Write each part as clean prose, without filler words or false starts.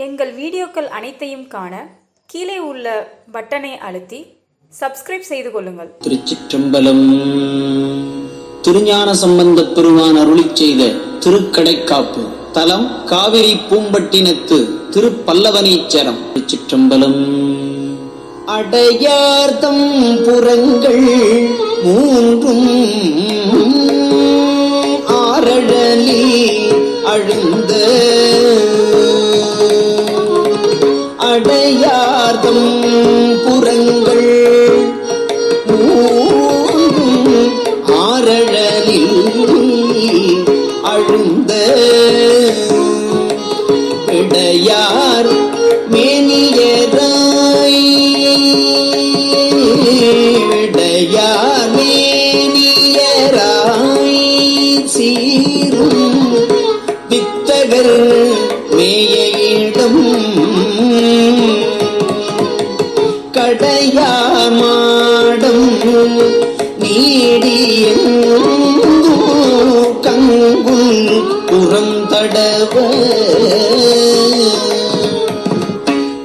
எங்கள் வீடியோக்கள் அனைத்தையும் காண கீழே உள்ள பட்டனை அழுத்தி சப்ஸ்கிரைப் செய்து கொள்ளுங்கள். திருச்சிற்றம்பலம். திருஞான சம்பந்தப் பெருமான் அருளிச் செய்த திருக்கடைக்காப்பு. தலம் காவிரி பூம்பட்டினத்து திருப்பல்லவனீச்சரம். திருச்சிற்றம்பலம். அடையார்தம் புறங்கள் மூன்றும் ஆரழலி அழுந்த அடையார்தம் புறங்கள் ஆரழலில் அழுந்த இடையார் மேனியராய் இடையார் மேனியராய் சீரும் வித்தகர் மேய இடம் கடையார் மாடம் நீடியெங்கோ கங்குல் புறந்தடவ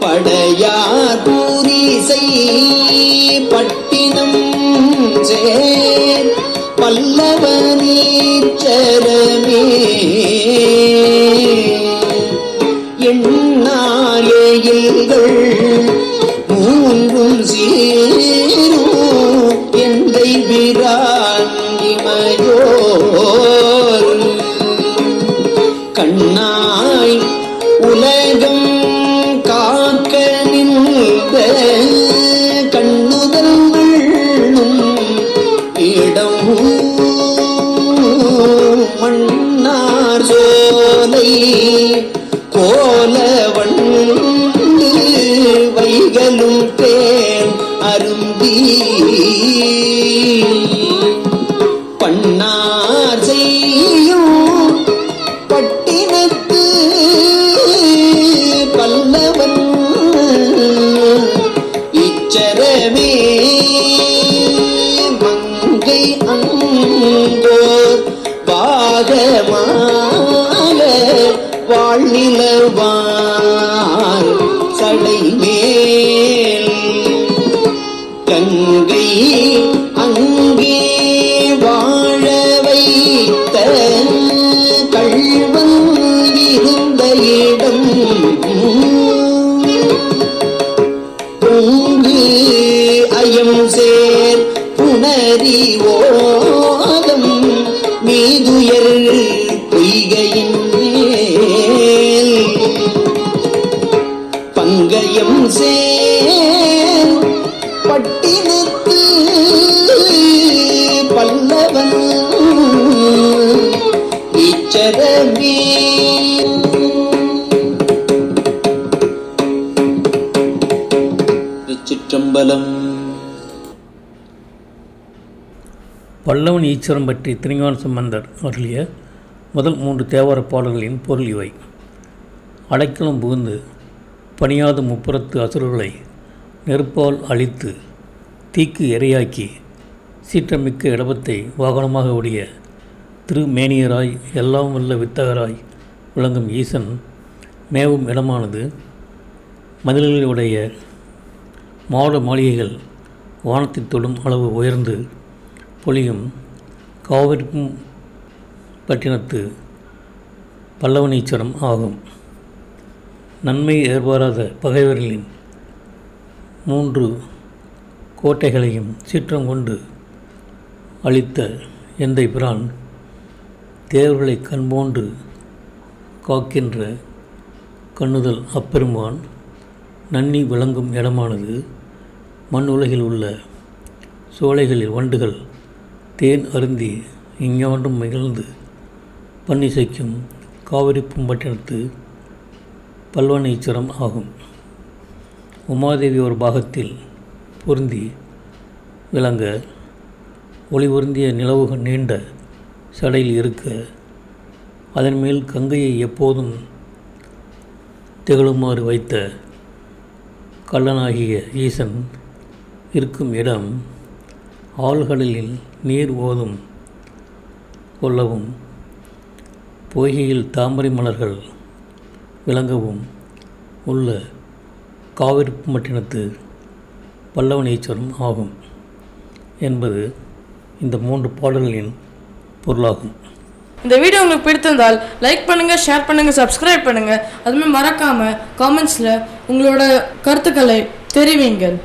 படையார் பூரிசை பட்டினம் சேர் பல்லவ நீச்சரமே எண்ணார் எயில்கள் மூன்றும் சீரும் எந்தை பிரான் இமையோர் கண்ணாய் உலகம் காக்க நின்ற கண்ணுதல் வெள்ளும் இடம் மன்னார் சோலை கோலவண்டு வைகளும் தேன் அருந்தி பன்னார் செய்யும் பட்டினத்து பல்லவன் இச்சரமே மங்கை அங்கோர் பாகமாக வாழ்நிலவார் சடை மேல் கங்கை அங்கே வாழ வைத்த கள்வன் இருந்த இடம் பொங்கு அயம் சேர் புணரி ஓதம் மீதுயர் பொய்கையின் மேல் பங்கயம் சேர் பட்டினத்து பல்லவன் இச்சரமே. திருச்சிற்றம்பலம். பல்லவன் ஈச்சரம் பற்றி திருஞான சம்பந்தர் அருளிய முதல் 3 தேவார பாடல்களின் பொருள் இவை. அடைக்கலம் புகுந்து பணியாத முப்புறத்து அசுரர்களை நெருப்பால் அழித்து தீக்கு இரையாக்கி சீற்றமிக்க இடபத்தை வாகனமாக உடைய திருமேனியராய் எல்லாம் வல்ல வித்தகராய் விளங்கும் ஈசன் மேவும் இடமானது மதில்களுடைய மாட மாளிகைகள் வானத்தில் தொடும் அளவு உயர்ந்து பொலியும் காவிரிக்கும் பட்டினத்து பல்லவனீச்சரம் ஆகும். நன்மை எதிர்பாராத பகைவர்களின் 3 கோட்டைகளையும் சீற்றம் கொண்டு அளித்த எந்தை பிரான் தேவர்களை கண்போன்று காக்கின்ற கண்ணுதல் அப்பெருமான் நன்னி விளங்கும் இடமானது மண் உலகில் உள்ள சோலைகளில் வண்டுகள் தேன் அருந்தி இஞ்ஞான்றும் மகிழ்ந்து பன்னிசைக்கும் காவிரி பூம்பட்டினத்து பல்லவனீச்சரம் ஆகும். உமாதேவி ஒரு பாகத்தில் பொருந்தி விளங்க ஒளி பொருந்திய நிலவு நீண்ட சடையில் இருக்க அதன் மேல் கங்கையை எப்போதும் திகழுமாறு வைத்த கள்ளனாகிய ஈசன் இருக்கும் இடம் ஆழ்கடலில் நீர் ஓதும் கொள்ளவும் பொய்கையில் தாமரை மலர்கள் விளங்கவும் உள்ள காவிரிப்பட்டினத்து பல்லவனீஸ்வரம் ஆகும் என்பது இந்த 3 பாடல்களின் பொருளாகும். இந்த வீடியோ உங்களுக்கு பிடித்திருந்தால் லைக் பண்ணுங்கள், ஷேர் பண்ணுங்கள், சப்ஸ்கிரைப் பண்ணுங்கள். அதுமாதிரி மறக்காமல் காமெண்ட்ஸில் உங்களோட கருத்துக்களை தெரிவிங்கள்.